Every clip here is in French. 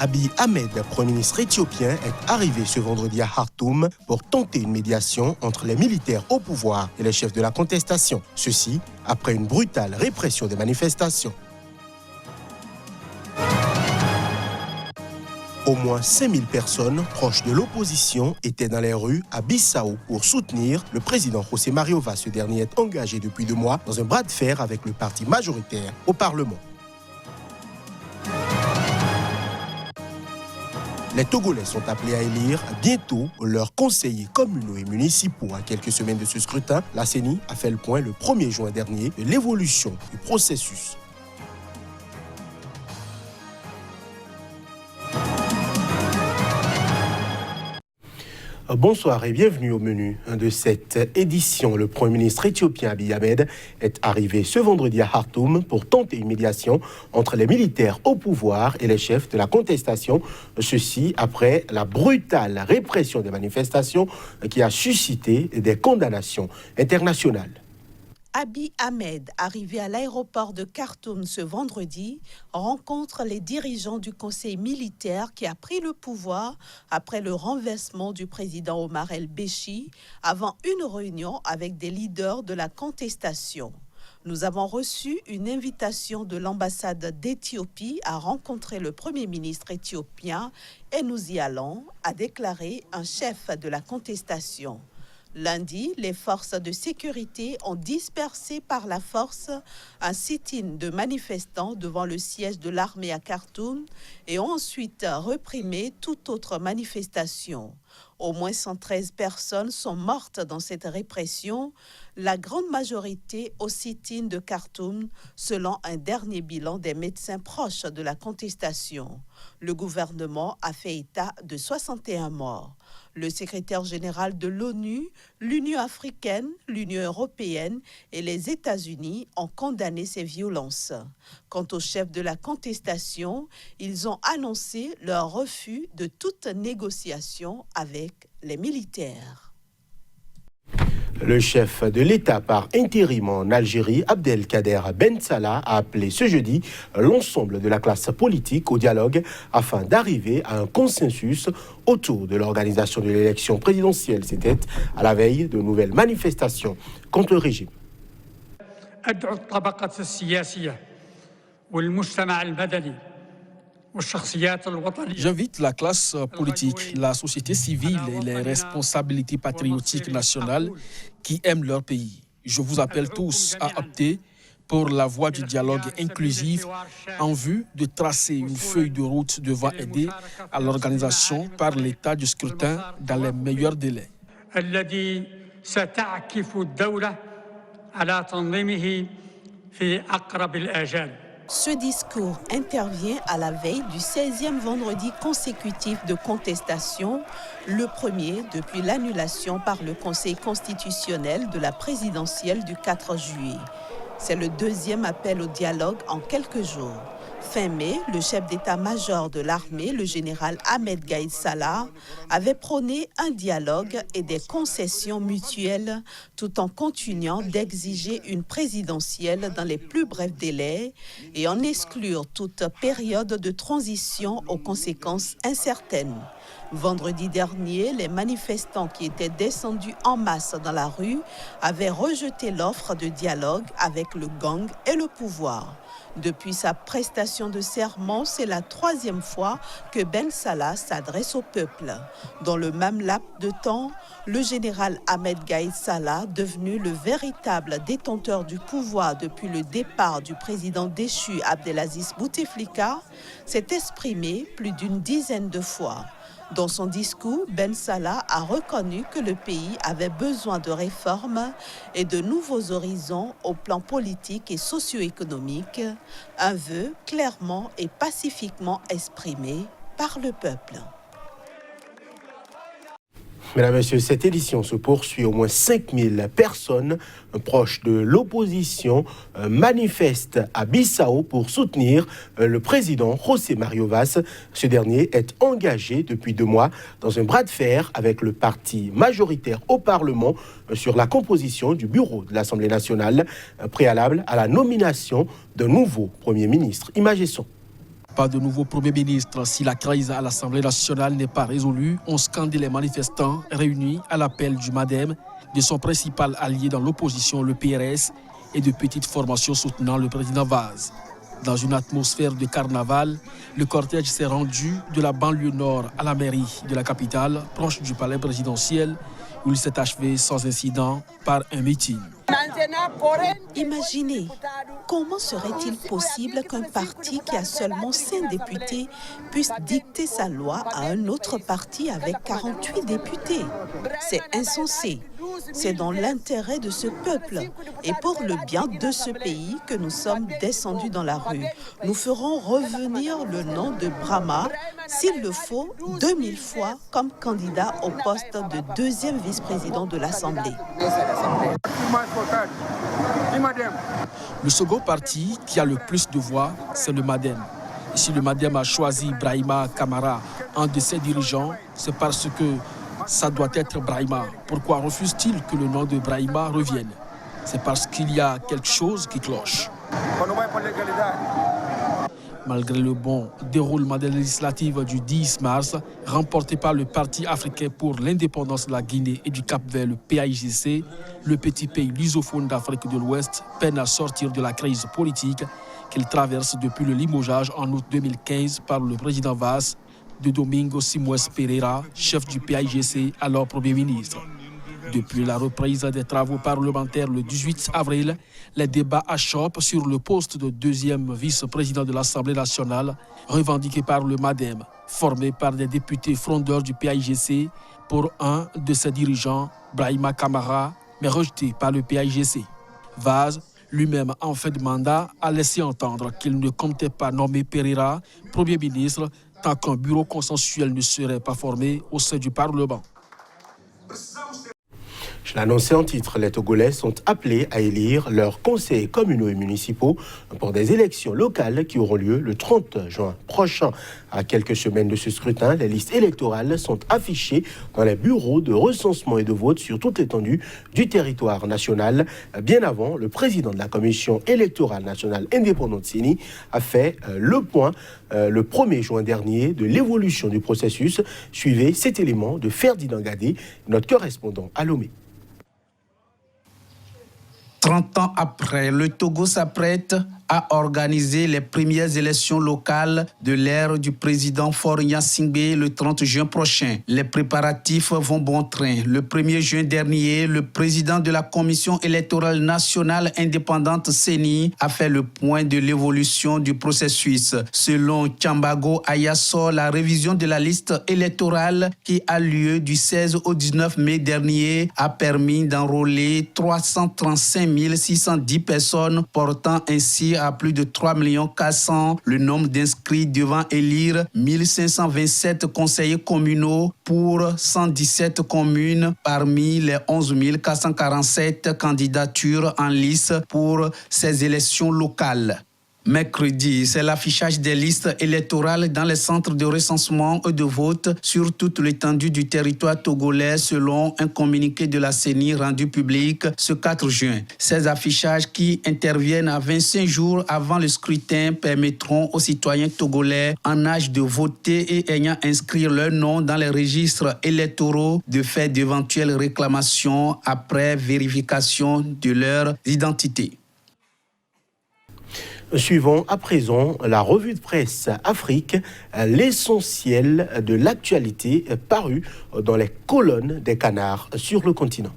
Abiy Ahmed, Premier ministre éthiopien, est arrivé ce vendredi à Khartoum pour tenter une médiation entre les militaires au pouvoir et les chefs de la contestation. Ceci après une brutale répression des manifestations. Au moins 5000 personnes proches de l'opposition étaient dans les rues à Bissau pour soutenir le président José Mario Vaz. Ce dernier est engagé depuis 2 mois dans un bras de fer avec le parti majoritaire au Parlement. Les Togolais sont appelés à élire bientôt leurs conseillers communaux et municipaux. À quelques semaines de ce scrutin, la CENI a fait le point le 1er juin dernier de l'évolution du processus. Bonsoir et bienvenue au menu de cette édition. Le Premier ministre éthiopien Abiy Ahmed est arrivé ce vendredi à Khartoum pour tenter une médiation entre les militaires au pouvoir et les chefs de la contestation. Ceci après la brutale répression des manifestations qui a suscité des condamnations internationales. Abiy Ahmed, arrivé à l'aéroport de Khartoum ce vendredi, rencontre les dirigeants du conseil militaire qui a pris le pouvoir après le renversement du président Omar el-Béchi, avant une réunion avec des leaders de la contestation. Nous avons reçu une invitation de l'ambassade d'Éthiopie à rencontrer le Premier ministre éthiopien et nous y allons, a déclaré un chef de la contestation. Lundi, les forces de sécurité ont dispersé par la force un sit-in de manifestants devant le siège de l'armée à Khartoum et ont ensuite réprimé toute autre manifestation. Au moins 113 personnes sont mortes dans cette répression, la grande majorité au sit-in de Khartoum, selon un dernier bilan des médecins proches de la contestation. Le gouvernement a fait état de 61 morts. Le secrétaire général de l'ONU, l'Union africaine, l'Union européenne et les États-Unis ont condamné ces violences. Quant aux chefs de la contestation, ils ont annoncé leur refus de toute négociation avec les militaires. Le chef de l'État par intérim en Algérie, Abdelkader Ben Salah, a appelé ce jeudi l'ensemble de la classe politique au dialogue afin d'arriver à un consensus autour de l'organisation de l'élection présidentielle. C'était à la veille de nouvelles manifestations contre le régime. J'invite la classe politique, la société civile et les responsabilités patriotiques nationales qui aiment leur pays. Je vous appelle tous à opter pour la voie du dialogue inclusif en vue de tracer une feuille de route devant aider à l'organisation par l'État du scrutin dans les meilleurs délais. Ce discours intervient à la veille du 16e vendredi consécutif de contestation, le premier depuis l'annulation par le Conseil constitutionnel de la présidentielle du 4 juillet. C'est le deuxième appel au dialogue en quelques jours. Fin mai, le chef d'état-major de l'armée, le général Ahmed Gaïd Salah, avait prôné un dialogue et des concessions mutuelles tout en continuant d'exiger une présidentielle dans les plus brefs délais et en exclure toute période de transition aux conséquences incertaines. Vendredi dernier, les manifestants qui étaient descendus en masse dans la rue avaient rejeté l'offre de dialogue avec le gang et le pouvoir. Depuis sa prestation de serment, c'est la 3e fois que Ben Salah s'adresse au peuple. Dans le même laps de temps, le général Ahmed Gaïd Salah, devenu le véritable détenteur du pouvoir depuis le départ du président déchu Abdelaziz Bouteflika, s'est exprimé plus d'une dizaine de fois. Dans son discours, Ben Salah a reconnu que le pays avait besoin de réformes et de nouveaux horizons au plan politique et socio-économique, un vœu clairement et pacifiquement exprimé par le peuple. Mesdames et messieurs, cette édition se poursuit. Au moins 5000 personnes proches de l'opposition manifestent à Bissau pour soutenir le président José Mario Vaz. Ce dernier est engagé depuis 2 mois dans un bras de fer avec le parti majoritaire au Parlement sur la composition du bureau de l'Assemblée nationale, préalable à la nomination d'un nouveau Premier ministre. Image et son. Pas de nouveau Premier ministre si la crise à l'Assemblée nationale n'est pas résolue, ont scandé les manifestants réunis à l'appel du MADEM, de son principal allié dans l'opposition, le PRS, et de petites formations soutenant le président Vaz. Dans une atmosphère de carnaval, le cortège s'est rendu de la banlieue nord à la mairie de la capitale, proche du palais présidentiel, où il s'est achevé sans incident par un meeting. Imaginez, comment serait-il possible qu'un parti qui a seulement 5 députés puisse dicter sa loi à un autre parti avec 48 députés? C'est insensé. C'est dans l'intérêt de ce peuple et pour le bien de ce pays que nous sommes descendus dans la rue. Nous ferons revenir le nom de Brahma, s'il le faut, 2000 fois comme candidat au poste de deuxième vice-président de l'Assemblée. Le second parti qui a le plus de voix, c'est le MADEM. Et si le MADEM a choisi Brahima Camara, un de ses dirigeants, c'est parce que ça doit être Brahima. Pourquoi refuse-t-il que le nom de Brahima revienne? C'est parce qu'il y a quelque chose qui cloche. Malgré le bon déroulement des législatives du 10 mars, remporté par le Parti africain pour l'indépendance de la Guinée et du Cap-Vert, le PAIGC, le petit pays lusophone d'Afrique de l'Ouest peine à sortir de la crise politique qu'il traverse depuis le limogeage en août 2015 par le président Vaz de Domingo Simões Pereira, chef du PAIGC, alors Premier ministre. Depuis la reprise des travaux parlementaires le 18 avril, les débats achoppent sur le poste de deuxième vice-président de l'Assemblée nationale, revendiqué par le MADEM, formé par des députés frondeurs du PAIGC pour un de ses dirigeants, Brahima Camara, mais rejeté par le PAIGC. Vaz, lui-même en fin de mandat, a laissé entendre qu'il ne comptait pas nommer Pereira Premier ministre tant qu'un bureau consensuel ne serait pas formé au sein du Parlement. Je l'annonçais en titre, les Togolais sont appelés à élire leurs conseils communaux et municipaux pour des élections locales qui auront lieu le 30 juin prochain. À quelques semaines de ce scrutin, les listes électorales sont affichées dans les bureaux de recensement et de vote sur toute l'étendue du territoire national. Bien avant, le président de la Commission électorale nationale indépendante CENI a fait le point le 1er juin dernier de l'évolution du processus. Suivez cet élément de Ferdinand Gadé, notre correspondant à Lomé. 30 ans après, le Togo s'apprête à organiser les premières élections locales de l'ère du président Faure Gnassingbé le 30 juin prochain. Les préparatifs vont bon train. Le 1er juin dernier, le président de la Commission électorale nationale indépendante CENI a fait le point de l'évolution du processus. Selon Tchambago Ayasso, la révision de la liste électorale qui a lieu du 16 au 19 mai dernier a permis d'enrôler 335 610 personnes, portant ainsi à plus de 3 400 000 le nombre d'inscrits devant élire 1527 conseillers communaux pour 117 communes parmi les 11 447 candidatures en lice pour ces élections locales. Mercredi, c'est l'affichage des listes électorales dans les centres de recensement et de vote sur toute l'étendue du territoire togolais selon un communiqué de la CENI rendu public ce 4 juin. Ces affichages qui interviennent à 25 jours avant le scrutin permettront aux citoyens togolais en âge de voter et ayant inscrit leur nom dans les registres électoraux de faire d'éventuelles réclamations après vérification de leur identité. Suivons à présent la revue de presse Afrique, l'essentiel de l'actualité paru dans les colonnes des canards sur le continent.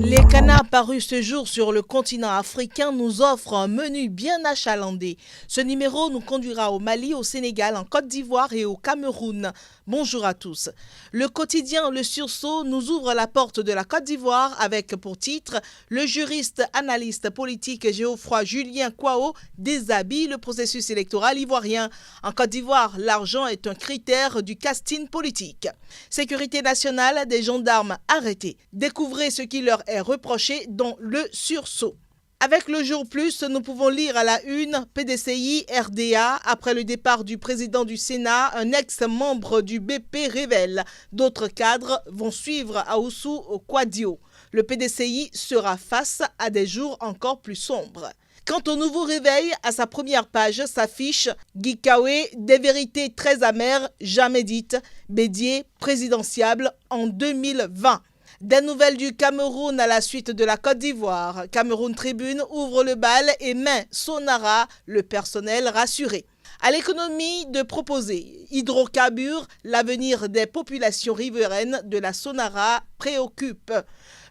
Les canards parus ce jour sur le continent africain nous offrent un menu bien achalandé. Ce numéro nous conduira au Mali, au Sénégal, en Côte d'Ivoire et au Cameroun. Bonjour à tous. Le quotidien Le Sursaut nous ouvre la porte de la Côte d'Ivoire avec pour titre « Le juriste analyste politique Geoffroy Julien Kwao déshabille le processus électoral ivoirien. En Côte d'Ivoire, l'argent est un critère du casting politique. Sécurité nationale, des gendarmes arrêtés. Découvrez ce qui leur est reproché dans Le Sursaut. Avec le Jour Plus, nous pouvons lire à la une PDCI RDA. Après le départ du président du Sénat, un ex-membre du BP révèle. D'autres cadres vont suivre à Oussou au Quadio. Le PDCI sera face à des jours encore plus sombres. Quant au nouveau réveil, à sa première page s'affiche Guy Kawe, des vérités très amères, jamais dites, Bédié présidentiable en 2020. Des nouvelles du Cameroun à la suite de la Côte d'Ivoire. Cameroun Tribune ouvre le bal et met Sonara, le personnel rassuré. À l'économie de proposer hydrocarbures, l'avenir des populations riveraines de la Sonara préoccupe.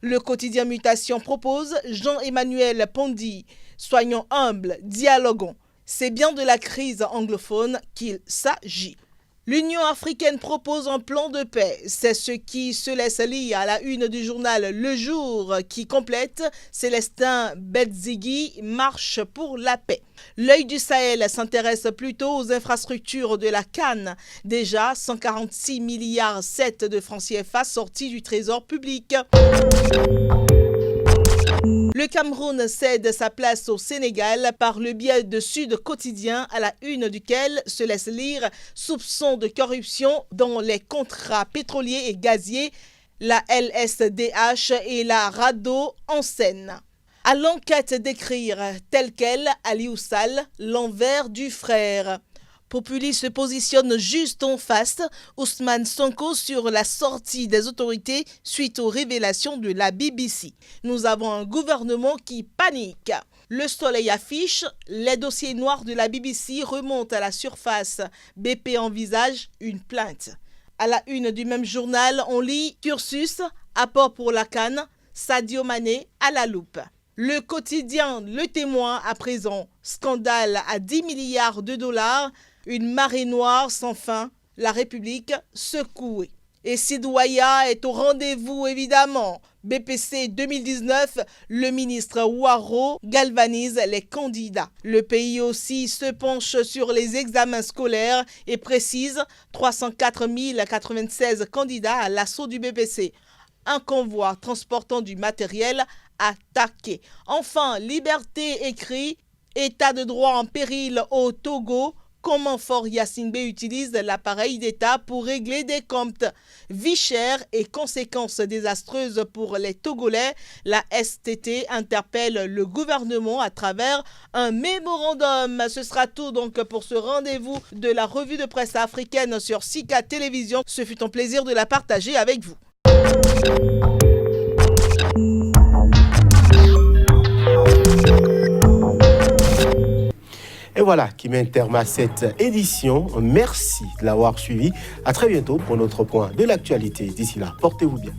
Le quotidien Mutation propose Jean-Emmanuel Pondy. Soyons humbles, dialoguons. C'est bien de la crise anglophone qu'il s'agit. L'Union africaine propose un plan de paix. C'est ce qui se laisse lire à la une du journal Le Jour qui complète Célestin Bedzigi marche pour la paix. L'œil du Sahel s'intéresse plutôt aux infrastructures de la CAN. Déjà 146,7 milliards de francs CFA sortis du trésor public. Le Cameroun cède sa place au Sénégal par le biais de Sud Quotidien à la une duquel se laisse lire soupçons de corruption dans les contrats pétroliers et gaziers, la LSDH et la RADDHO en scène. À l'enquête d'écrire tel quel Aliou Sall, l'envers du frère. Populi se positionne juste en face, Ousmane Sonko sur la sortie des autorités suite aux révélations de la BBC. Nous avons un gouvernement qui panique. Le Soleil affiche, les dossiers noirs de la BBC remontent à la surface. BP envisage une plainte. À la une du même journal, on lit cursus, apport pour la CAN, Sadio Mané à la loupe. Le quotidien Le Témoin à présent, scandale à 10 milliards de dollars, une marée noire sans fin, la République secouée. Et Sidouaya est au rendez-vous évidemment. BPC 2019, le ministre Ouaro galvanise les candidats. Le pays aussi se penche sur les examens scolaires et précise 304 096 candidats à l'assaut du BPC. Un convoi transportant du matériel attaqué. Enfin, Liberté écrit « État de droit en péril au Togo ». Comment Faure Gnassingbé utilise l'appareil d'État pour régler des comptes. Vie chère et conséquences désastreuses pour les Togolais. La STT interpelle le gouvernement à travers un mémorandum. Ce sera tout donc pour ce rendez-vous de la revue de presse africaine sur Sika Télévision. Ce fut un plaisir de la partager avec vous. Et voilà qui met un terme à cette édition. Merci de l'avoir suivi. À très bientôt pour notre point de l'actualité. D'ici là, portez-vous bien.